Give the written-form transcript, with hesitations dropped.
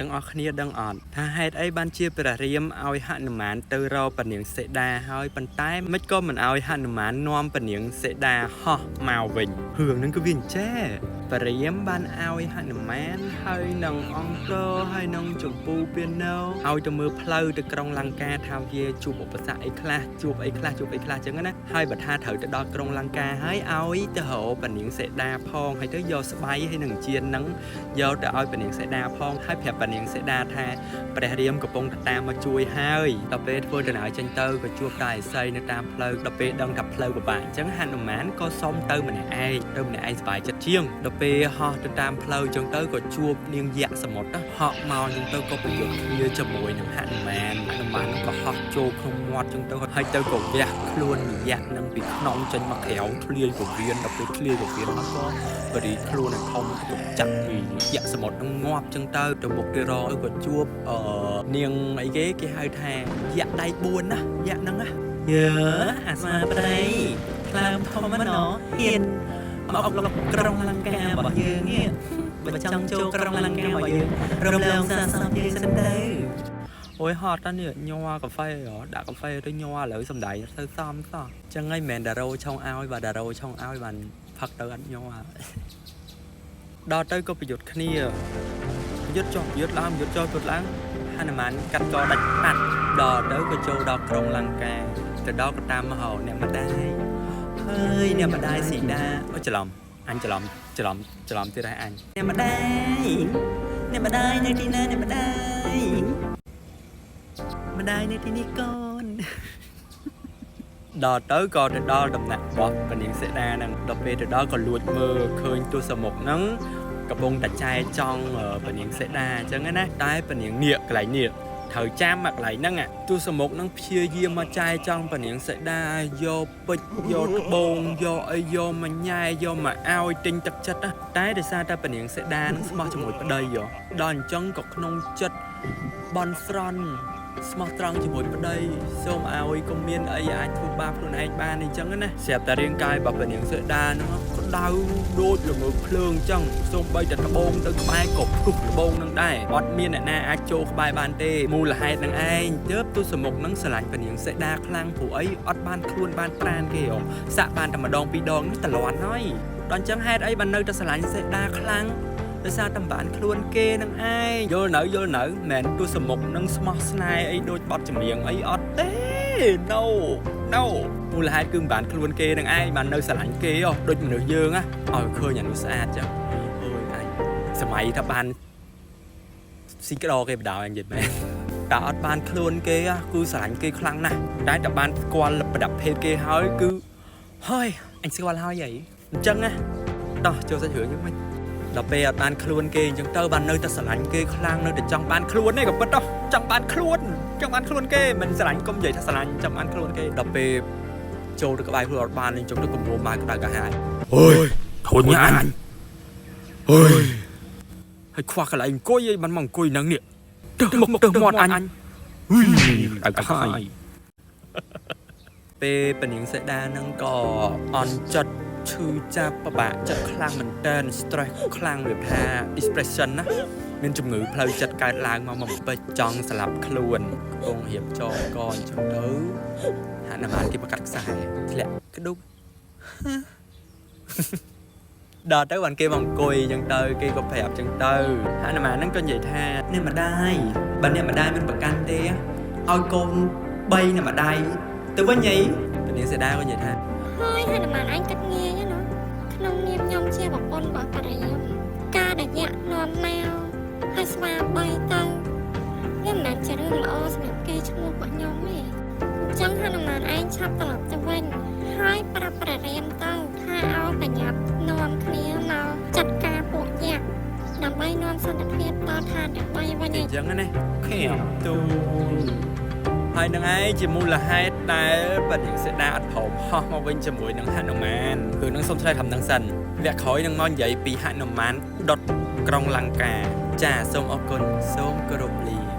ទាំងអស់គ្នាដឹងអត់ថាហេតុអីបានជាព្រះរាមឲ្យហនុមានទៅរកពនាងសេដាហើយប៉ុន្តែមិនក៏មិនឲ្យហនុមាននាំពនាងសេដាហោះមកវិញរឿងហ្នឹងគឺវាអញ្ចេះព្រះរាមបានឲ្យហនុមានហើយនឹងអង្គរហើយនឹងចម្ពូពាណោឲ្យទៅមើលផ្លូវទៅក្រុងលង្កាថាវាជួបឧបសគ្គអីខ្លះជួបអីខ្លះចឹងណាហើយបើថាត្រូវទៅដល់ក្រុងលង្កាហើយឲ្យទៅរកពនាងសេដាផងហើយទៅយកស្បៃហើយនឹងជានឹងយកទៅឲ្យពនាងសេដាផងហើយប្រាប់ពនាងសេដាថាព្រះរាមកំពុងតាមមកជួយហើយដល់ពេលធ្វើដំណើរចេញទៅក៏ជួបតាឥសីនៅតាមផ្លូវដល់ពេលដឹងថាផ្លូវពិបាកអញ្ចឹងហនុមានក៏សុំទៅម្នាក់ឯងសប្បាយចិត្តជាងដល់ពេលហោះទៅតាមផ្លូវអញ្ចឹងទៅក៏ជួបនាងយក្សសមុទ្រហោះមកអញ្ចឹងទៅក៏ប្រយុទ្ធគ្នាជាមួយនឹងហនុមានក៏ហោះចូលក្នុងមាត់អញ្ចឹងទៅហើយទៅក៏វះខ្លួននាងយក្សនឹងពីក្នុងចេញមកក្រៅធ្លាយពវៀនដល់ពេលធ្លាយពវៀនអត់ក៏បរិខ្លួននឹងធំទៅចាប់ពីយក្សសមុទ្រនឹងងាប់អញ្ចឹងទៅមុខទៅរកក៏ជួបនាងអីគេហៅថាយក្សដៃ4ណាយក្សហ្នឹងណាយើអាស្មាប្រៃខ្លាំងធំណាស់ហ៊ានមកអុកក្រុងលង្ការបស់យើងនេះបើចង់ចូលក្រុងលង្ការបស់យើងរំលងសាសនាយើងសិនទៅអូយហត់តានេះញ័រកាហ្វេដាក់កាហ្វេទៅញ័រឥឡូវសំដែងទៅសំសោះចឹងហើយមិនមែនតារោឆុងឲ្យបាទតារោឆុងឲ្យបានផឹកទៅអត់ញ័រដល់ទៅក៏ប្រយុទ្ធគ្នាប្រយុទ្ធចុះប្រយុទ្ធឡើងប្រយុទ្ធចុះប្រយុទ្ធឡើងហនុមានកាត់កដាច់បាត់ដល់ទៅក៏ចូលដល់ក្រុងលង្កាទៅដល់ក៏តាមមហោអ្នកម្ដាយហើយអ្នកម្ដាយស៊ីដាអូច្រឡំអញច្រឡំទៀតហើយអញអ្នកម្ដាយនៅទីណាអ្នកម្ដាយនៅទីនេះកូនដល់ទៅក៏ទៅដល់ដំណាក់របស់ពនាងសេដាហ្នឹងដល់ពេលទៅដល់ក៏លួចមើលឃើញទស្សមុខហ្នឹងកំពុងតែចែចង់ពនាងសេដាអញ្ចឹងណាតែពនាងនាគកន្លែងនេះត្រូវចាំមកកន្លែងហ្នឹងទស្សមុខហ្នឹងព្យាយាមមកចែចង់ពនាងសេដាយកពេជ្រយកត្បូងយកអីយកមកញ៉ែយកមកឲ្យទិញទឹកចិត្តតែដោយសារតែពនាងសេដាហ្នឹងស្មោះជាមួយប្តីដល់អញ្ចឹងក៏ក្នុងចិត្តបន់ស្រន់ស្មោះត្រង់ជាមួយប្តីសូមឲ្យកុំមានអីអាចធ្វើបាបខ្លួនឯងបានអញ្ចឹងណាស្រាប់តែរាងកាយរបស់ពនាងសេដាហ្នឹងក៏ដៅដូចល្ងើភ្លើងអញ្ចឹងសូម្បីតែត្បូងទៅក្បែរក៏ផ្ទុះត្បូងនឹងដែរអត់មានអ្នកណាអាចចូលក្បែរបានទេមូលហេតុនឹងឯងទើបទស្សមុខនឹងស្រឡាញ់ពនាងសេដាខ្លាំងព្រោះអីអត់បានខ្លួនបានប្រានគេសាក់បានតែម្ដងពីរដងនេះតលាន់ហើយដល់អញ្ចឹងហេតុអីបាននៅតែស្រឡាញ់សេដាខ្លាំងដោយសារតែបានខ្លួនគេនឹងឯងយល់នៅមិនទស្សមុខនឹងស្មោះស្នេហ៍អីដូចបត់ចម្រៀងអីអត់ទេ no មូលហេតុគឺមិនបានខ្លួនគេនឹងឯងបាននៅស្រឡាញ់គេដូចមនុស្សយើងឲ្យឃើញអានោះស្អាតចឹងអើយអញសម័យថាបានស៊ីក្តោគេបដ ாய் អញនិយាយមែនតែអត់បានខ្លួនគេគឺស្រឡាញ់គេខ្លាំងណាស់តែបានស្គាល់ប្រដាប់ភេទគេហើយគឺហើយអញស្គាល់ហើយអញ្ចឹងណាតោះចូលសាច់រឿងយើងវិញដល់ពេលអត់បានខ្លួនគេអញ្ចឹងទៅបាននៅតែស្រឡាញ់គេខ្លាំងនៅតែចង់បានខ្លួនទេក៏ពិតទៅចង់បានខ្លួនគេមិនស្រឡាញ់កុំនិយាយថាស្រឡាញ់ចង់បានខ្លួនគេដល់ពេលចូលទៅក្បែរខ្លួនអត់បានអញ្ចឹងទៅគំរោមមកក្តៅកាហាយអូយធូនញ៉ាអញអូយហើយខ្វះកន្លែងអង្គុយឯងបានមកអង្គុយនឹងនេះទៅមាត់អញអើកាហាយពេលពនាងសេដានឹងក៏អន់ចិត្តឈឺចាប់ពិបាកចិត្តខ្លាំងមែនតើ stress ខ្លាំងវាថា depression ណាមានជំងឺផ្លូវចិត្តកើតឡើងមកពេចចង់ស្លាប់ខ្លួនកំពុងរៀបចងកអញ្ចឹងទៅហនុមានគេមកកាត់ខ្សែធ្លាក់ក្ដុកដល់ទៅបានគេមកអង្គុយអញ្ចឹងទៅគេក៏ប្រាប់អញ្ចឹងទៅហនុមានហ្នឹងក៏និយាយថាអ្នកម្ដាយបើអ្នកម្ដាយមិនប្រកាន់ទេឲ្យកូន3អ្នកម្ដាយទៅវិញអីពនាងសេដាក៏និយាយថាហើយហនុមានអញគិតងាយណាក្នុងនាមខ្ញុំជាប្រពន្ធរបស់ព្រះរាមការដែលញាក់នាំមកហើយស្វាបីទៅវាមិនមែនជារឿងល្អសម្រាប់គេឈ្មោះរបស់ខ្ញុំទេអញ្ចឹងហនុមានឯងឆាប់ត្រឡប់ទៅវិញហើយប្រាប់ព្រះរាមទៅថាឲ្យប្រញាប់នាំគ្នាមកចាត់ការពួកញាក់ដើម្បីនាំសន្តិភាពដល់ឋានទាំង3វិញអញ្ចឹងណាខៀមទូហើយនឹងឯងជាមូលហេតុដែលពនាងសេដាអត់ព្រមហោះមកវិញជាមួយនឹងហនុមានគឺនឹងសូមឆ្លើយថានឹងសិនវគ្គក្រោយនឹងមកនិយាយពីហនុមានដុតក្រុងលង្កាចាសូមអរគុណសូមគោរពលា